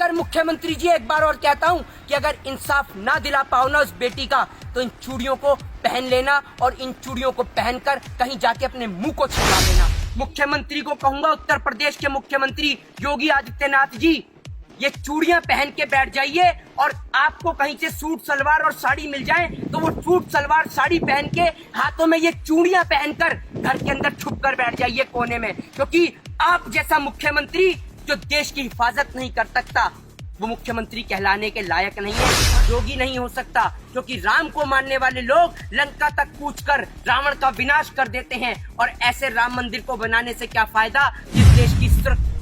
अगर मुख्यमंत्री जी एक बार और कहता हूँ कि अगर इंसाफ ना दिला पाओ ना उस बेटी का, तो इन चूड़ियों को पहन लेना और इन चूड़ियों को पहनकर कहीं जाके अपने मुंह को छिपा लेना। मुख्यमंत्री को कहूंगा, उत्तर प्रदेश के मुख्यमंत्री योगी आदित्यनाथ जी, ये चूड़ियां पहन के बैठ जाइए और आपको कहीं से सूट सलवार और साड़ी मिल जाए तो वो सूट सलवार साड़ी पहन के हाथों में ये चूड़ियां पहनकर घर के अंदर छुप कर बैठ जाइए कोने में, क्योंकि आप जैसा मुख्यमंत्री जो देश की हिफाजत नहीं कर सकता वो मुख्यमंत्री कहलाने के लायक नहीं है, योगी नहीं हो सकता। क्योंकि राम को मानने वाले लोग लंका तक कूच कर रावण का विनाश कर देते हैं, और ऐसे राम मंदिर को बनाने से क्या फायदा जिस देश की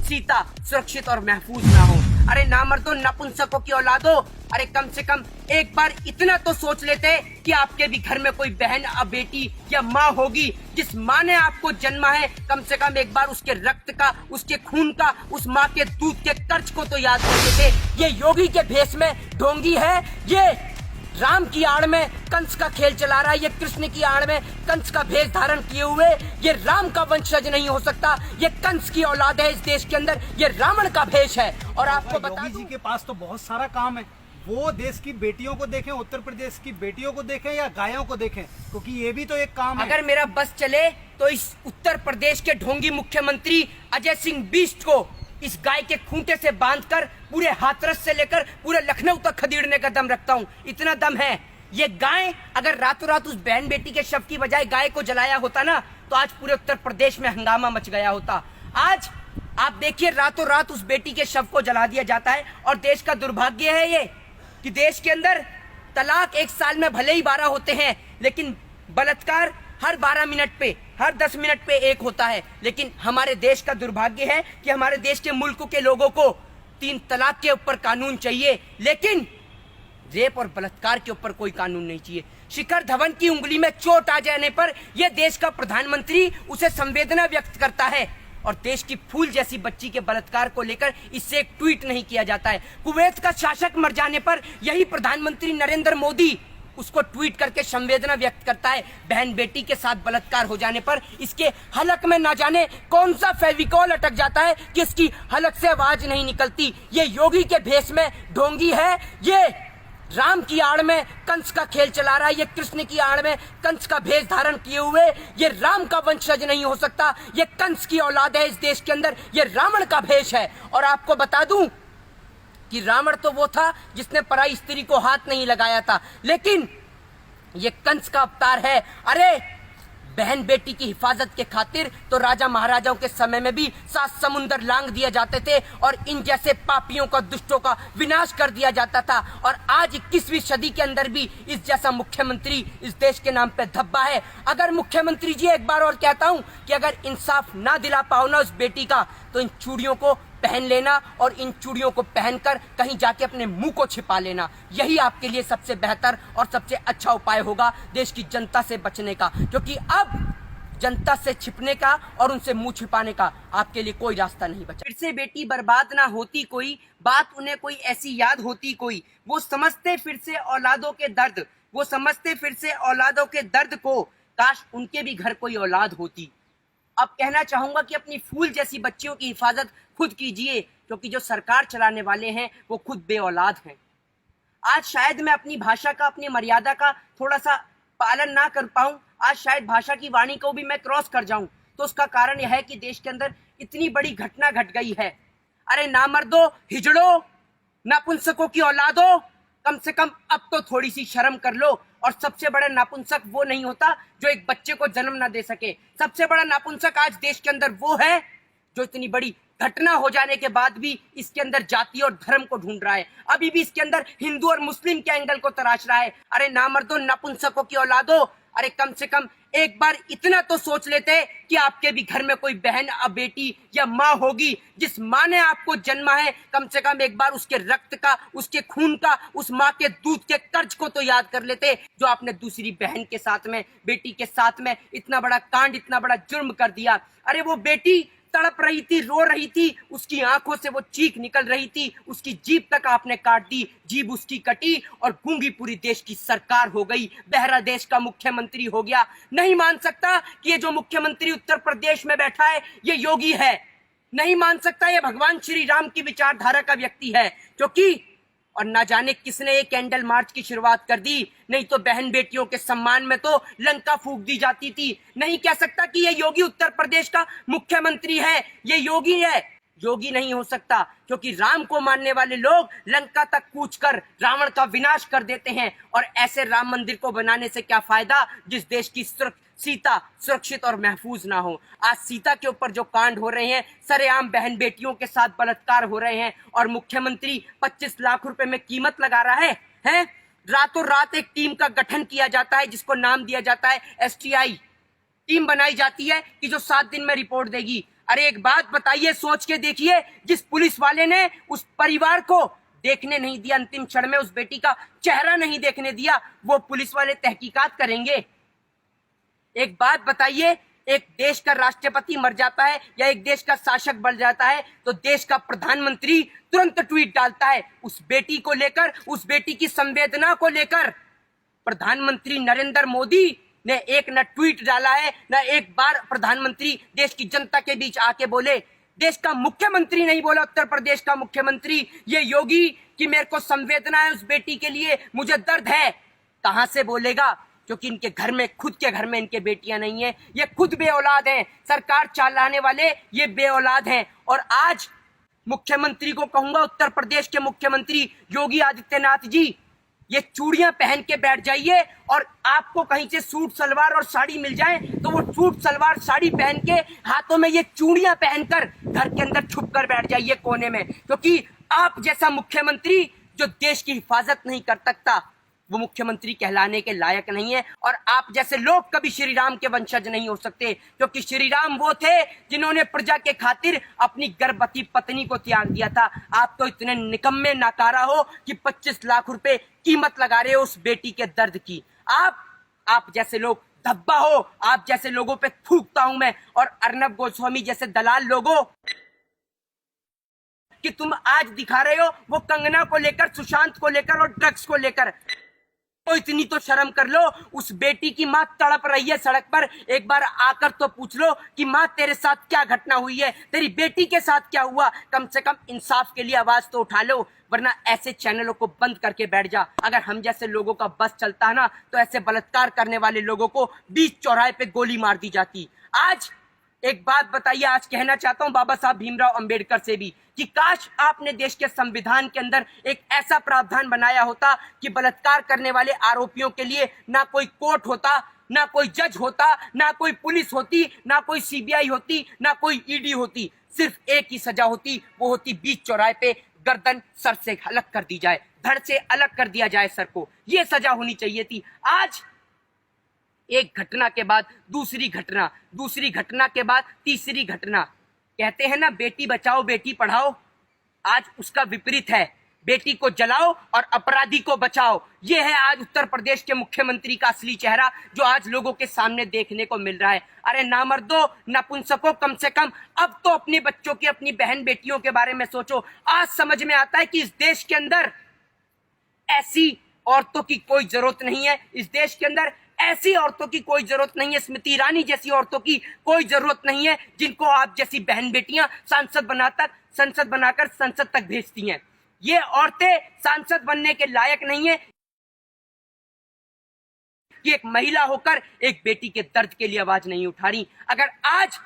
सीता सुरक्षित और महफूज ना हो। अरे नामर्दो, नपुंसकों की औलादो, अरे कम से कम एक बार इतना तो सोच लेते कि आपके भी घर में कोई बहन या बेटी या माँ होगी, जिस माँ ने आपको जन्मा है, कम से कम एक बार उसके रक्त का, उसके खून का, उस माँ के दूध के कर्ज को तो याद करते थे। ये योगी के भेष में ढोंगी है, ये राम की आड़ में कंस का खेल चला रहा है, ये कृष्ण की आड़ में कंस का भेष धारण किए हुए ये राम का वंशज नहीं हो सकता, ये कंस की औलाद है इस देश के अंदर, ये रावण का भेष है। और आपको बता योगी जी के पास तो बहुत सारा काम है, वो देश की बेटियों को देखें, उत्तर प्रदेश की बेटियों को देखें या गायों को देखें, क्योंकि ये भी तो एक काम है। अगर मेरा बस चले तो इस उत्तर प्रदेश के ढोंगी मुख्यमंत्री अजय सिंह बिष्ट को इस गाय के खूंटे से बांधकर पूरे हाथरस से लेकर पूरे लखनऊ तक खदेड़ने का दम रखता हूँ, इतना दम है। ये गाय अगर रातों रात उस बहन बेटी के शव की बजाय गाय को जलाया होता ना, तो आज पूरे उत्तर प्रदेश में हंगामा मच गया होता। आज आप देखिए, रातों रात उस बेटी के शव को जला दिया जाता है, और देश का दुर्भाग्य है ये कि देश के अंदर तलाक एक साल में भले ही 12 होते हैं, लेकिन बलात्कार हर 12 मिनट पे, हर 10 मिनट पे एक होता है। लेकिन हमारे देश का दुर्भाग्य है कि हमारे देश के मुल्क के लोगों को 3 तलाक के ऊपर कानून चाहिए, लेकिन रेप और बलात्कार के ऊपर कोई कानून नहीं चाहिए। शिखर धवन की उंगली में चोट आ जाने पर यह देश का प्रधानमंत्री उसे संवेदना व्यक्त करता है, और देश की फूल जैसी बच्ची के बलात्कार को लेकर इससे एक ट्वीट नहीं किया जाता है। कुवैत का शासक मर जाने पर यही प्रधानमंत्री नरेंद्र मोदी उसको ट्वीट करके संवेदना व्यक्त करता है। बहन बेटी के साथ बलात्कार हो जाने पर इसके हलक में ना जाने कौन सा फेविकॉल अटक जाता है कि इसकी हलक से आवाज नहीं निकलती। ये योगी के भेष में ढोंगी है, ये राम की आड़ में कंस का खेल चला रहा है, ये कृष्ण की आड़ में कंस का भेष धारण किए हुए ये राम का वंशज नहीं हो सकता, ये कंस की औलाद है इस देश के अंदर, ये रावण का भेष है। और आपको बता दूं कि रावण तो वो था जिसने पराई स्त्री को हाथ नहीं लगाया था, लेकिन ये कंस का अवतार है। अरे बहन बेटी की हिफाजत के खातिर तो राजा महाराजाओं के समय में भी 7 समुंदर लांग दिए जाते थे और इन जैसे पापियों का, दुष्टों का विनाश कर दिया जाता था। और आज 21वीं सदी के अंदर भी इस जैसा मुख्यमंत्री इस देश के नाम पे धब्बा है। अगर मुख्यमंत्री जी एक बार और कहता हूं कि अगर इंसाफ ना दिला पाओ ना उस बेटी का, तो इन चूड़ियों को पहन लेना और इन चूड़ियों को पहनकर कहीं जाके अपने मुंह को छिपा लेना, यही आपके लिए सबसे बेहतर और सबसे अच्छा उपाय होगा देश की जनता से बचने का। क्योंकि अब जनता से छिपने का और उनसे मुंह छिपाने का आपके लिए कोई रास्ता नहीं बचा। फिर से बेटी बर्बाद ना होती कोई बात, उन्हें कोई ऐसी याद होती कोई, वो समझते फिर से औलादों के दर्द, वो समझते फिर से औलादों के दर्द को, काश उनके भी घर कोई औलाद होती। अब कहना चाहूंगा कि अपनी फूल जैसी बच्चियों की हिफाजत खुद कीजिए, क्योंकि जो सरकार चलाने वाले हैं वो खुद बेऔलाद हैं। आज शायद मैं अपनी भाषा का, अपनी मर्यादा का थोड़ा सा पालन ना कर पाऊं, आज शायद भाषा की वाणी को भी मैं क्रॉस कर जाऊं, तो उसका कारण यह है कि देश के अंदर इतनी बड़ी घटना घट गई है। अरे नामर्दो, हिजड़ो, नपुंसकों की औलादो, कम से कम अब तो थोड़ी सी शर्म कर लो। और सबसे बड़ा नापुंसक वो नहीं होता जो एक बच्चे को जन्म ना दे सके, सबसे बड़ा नापुंसक आज देश के अंदर वो है जो इतनी बड़ी घटना हो जाने के बाद भी इसके अंदर जाति और धर्म को ढूंढ रहा है, अभी भी इसके अंदर हिंदू और मुस्लिम के एंगल को तराश रहा है। अरे नामर्दो, नपुंसकों की औलादो, अरे कम से कम एक बार इतना तो सोच लेते कि आपके भी घर में कोई बहन या बेटी या माँ होगी, जिस माँ ने आपको जन्मा है, कम से कम एक बार उसके रक्त का, उसके खून का, उस माँ के दूध के कर्ज को तो याद कर लेते, जो आपने दूसरी बहन के साथ में, बेटी के साथ में इतना बड़ा कांड, इतना बड़ा जुर्म कर दिया। अरे वो बेटी तड़प रही थी, रो रही थी, उसकी आंखों से वो चीख निकल रही थी, उसकी जीभ तक आपने काट दी, जीभ उसकी कटी और गूंगी पूरी देश की सरकार हो गई, बहरा देश का मुख्यमंत्री हो गया। नहीं मान सकता कि ये जो मुख्यमंत्री उत्तर प्रदेश में बैठा है ये योगी है, नहीं मान सकता ये भगवान श्री राम की विचारधारा का व्यक्ति है, क्योंकि और ना जाने किसने ये कैंडल मार्च की शुरुआत कर दी। नहीं तो बहन बेटियों के सम्मान में तो लंका फूंक दी जाती थी। नहीं कह सकता कि ये योगी उत्तर प्रदेश का मुख्यमंत्री है, ये योगी है। योगी नहीं हो सकता, क्योंकि राम को मानने वाले लोग लंका तक कूच कर रावण का विनाश कर देते हैं। और ऐसे राम मंदिर को बनाने से क्या फायदा जिस देश की सीता सुरक्षित और महफूज ना हो। आज सीता के ऊपर जो कांड हो रहे हैं, सरेआम बहन बेटियों के साथ बलात्कार हो रहे हैं, और मुख्यमंत्री 25 लाख रुपए में कीमत लगा रहा है? रातों रात एक टीम का गठन किया जाता है जिसको नाम दिया जाता है STI। टीम बनाई जाती है कि जो 7 दिन में रिपोर्ट देगी। अरे एक बात बताइए, सोच के देखिए, जिस पुलिस वाले ने उस परिवार को देखने नहीं दिया, अंतिम क्षण में उस बेटी का चेहरा नहीं देखने दिया, वो पुलिस वाले तहकीकात करेंगे? एक बात बताइए, एक देश का राष्ट्रपति मर जाता है या एक देश का शासक बन जाता है तो देश का प्रधानमंत्री तुरंत ट्वीट डालता है उस बेटी को लेकर, उस बेटी की संवेदना को लेकर। प्रधानमंत्री नरेंद्र मोदी ने एक न ट्वीट डाला है, न एक बार प्रधानमंत्री देश की जनता के बीच आके बोले। देश का मुख्यमंत्री नहीं बोला, उत्तर प्रदेश का मुख्यमंत्री, ये योगी, कि मेरे को संवेदना है उस बेटी के लिए, मुझे दर्द है। कहां से बोलेगा? क्योंकि इनके घर में, खुद के घर में इनके बेटियां नहीं है, ये खुद बेऔलाद हैं। सरकार चलाने वाले ये बेऔलाद हैं। और आज मुख्यमंत्री को कहूंगा, उत्तर प्रदेश के मुख्यमंत्री योगी आदित्यनाथ जी, ये चूड़ियां पहन के बैठ जाइए, और आपको कहीं से सूट सलवार और साड़ी मिल जाए तो वो सूट सलवार साड़ी पहन के हाथों में ये चूड़ियां पहनकर घर के अंदर छुप कर बैठ जाइए कोने में। क्योंकि आप जैसा मुख्यमंत्री जो देश की हिफाजत नहीं कर सकता, वो मुख्यमंत्री कहलाने के लायक नहीं है। और आप जैसे लोग कभी श्री राम के वंशज नहीं हो सकते, क्योंकि श्री राम वो थे जिन्होंने प्रजा के खातिर अपनी गर्भवती पत्नी को त्याग दिया था। आप तो इतने निकम्मे नाकारा हो कि 25 लाख रुपए कीमत लगा रहे हो उस बेटी के दर्द की। आप जैसे लोग धब्बा हो, आप जैसे लोगों पे थूकता हूं मैं। और अर्नब गोस्वामी जैसे दलाल लोगों कि तुम आज दिखा रहे हो वो कंगना को लेकर, सुशांत को लेकर और ड्रग्स को लेकर, तो इतनी तो शर्म कर लो। उस बेटी की मां तड़प रही है सड़क पर, एक बार आकर तो पूछ लो कि मां तेरे साथ क्या घटना हुई है, तेरी बेटी के साथ क्या हुआ। कम से कम इंसाफ के लिए आवाज तो उठा लो, वरना ऐसे चैनलों को बंद करके बैठ जा। अगर हम जैसे लोगों का बस चलता है ना, तो ऐसे बलात्कार करने वाले लोगों को बीच चौराहे पे गोली मार दी जाती। आज एक बात बताइए, आज कहना चाहता हूं बाबा साहब भीमराव अंबेडकर से भी, कि काश आपने देश के संविधान के अंदर एक ऐसा प्रावधान बनाया होता कि बलात्कार करने वाले आरोपियों के लिए ना कोई कोर्ट होता, ना कोई जज होता, ना कोई पुलिस होती, ना कोई CBI होती, ना कोई ED होती। सिर्फ एक ही सजा होती, वो होती बीच चौराहे पे गर्दन सर से अलग कर दी जाए, धड़ से अलग कर दिया जाए सर को। ये सजा होनी चाहिए थी। आज एक घटना के बाद दूसरी घटना, दूसरी घटना के बाद तीसरी घटना। कहते हैं ना, बेटी बचाओ बेटी पढ़ाओ, आज उसका विपरीत है। बेटी को जलाओ और अपराधी को बचाओ। ये है आज उत्तर प्रदेश के मुख्यमंत्री का असली चेहरा, जो आज लोगों के सामने देखने को मिल रहा है। अरे नामर्दो, नपुंसको, कम से कम अब तो अपने बच्चों की, अपनी बहन बेटियों के बारे में सोचो। आज समझ में आता है कि इस देश के अंदर ऐसी औरतों की कोई जरूरत नहीं है। इस देश के अंदर ऐसी औरतों की कोई जरूरत नहीं है, स्मृति ईरानी जैसी औरतों की कोई जरूरत नहीं है, जिनको आप जैसी बहन बेटियां संसद बनाकर संसद तक भेजती हैं। ये औरतें सांसद बनने के लायक नहीं है कि एक महिला होकर एक बेटी के दर्द के लिए आवाज नहीं उठा रही। अगर आज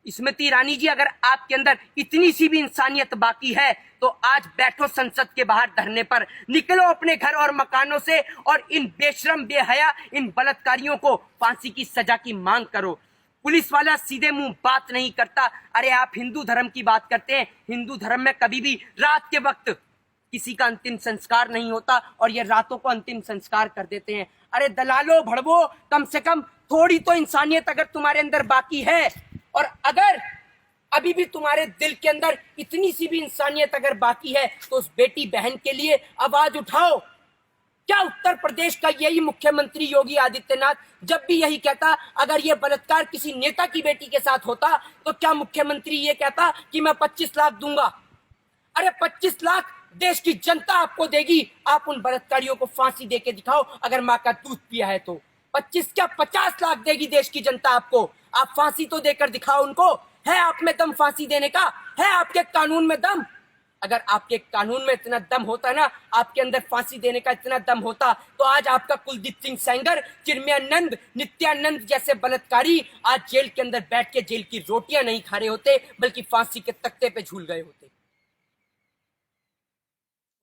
स्मृति ईरानी जी, अगर आपके अंदर इतनी सी भी इंसानियत बाकी है तो आज बैठो संसद के बाहर धरने पर, निकलो अपने घर और मकानों से और इन बेशरम बेहया इन बलात्कारियों को फांसी की सजा की मांग करो। पुलिस वाला सीधे मुंह बात नहीं करता। अरे आप हिंदू धर्म की बात करते हैं, हिंदू धर्म में कभी भी रात के वक्त किसी का अंतिम संस्कार नहीं होता और ये रातों को अंतिम संस्कार कर देते हैं। अरे दलालो भड़वो, कम से कम थोड़ी तो इंसानियत अगर तुम्हारे अंदर बाकी है, और अगर अभी भी तुम्हारे दिल के अंदर इतनी सी भी इंसानियत अगर बाकी है, तो उस बेटी बहन के लिए आवाज उठाओ। क्या उत्तर प्रदेश का यही मुख्यमंत्री योगी आदित्यनाथ जब भी यही कहता, अगर ये बलात्कार किसी नेता की बेटी के साथ होता तो क्या मुख्यमंत्री ये कहता कि मैं 25 लाख दूंगा? अरे 25 लाख देश की जनता आपको देगी। आप उन बलात्कारियों को फांसी दे के दिखाओ, अगर माँ का दूध पिया है तो 25 क्या 50 लाख देगी देश की जनता आपको। आप फांसी तो देकर दिखाओ उनको। है आप में दम फांसी देने का? है आपके कानून में दम? अगर आपके कानून में इतना दम होता ना, आपके अंदर फांसी देने का इतना दम होता, तो आज आपका कुलदीप सिंह सेंगर, चिन्मयानंद, नित्यानंद जैसे बलात्कारी आज जेल के अंदर बैठ के जेल की रोटियां नहीं खा रहे होते, बल्कि फांसी के तख्ते पे झूल गए होते।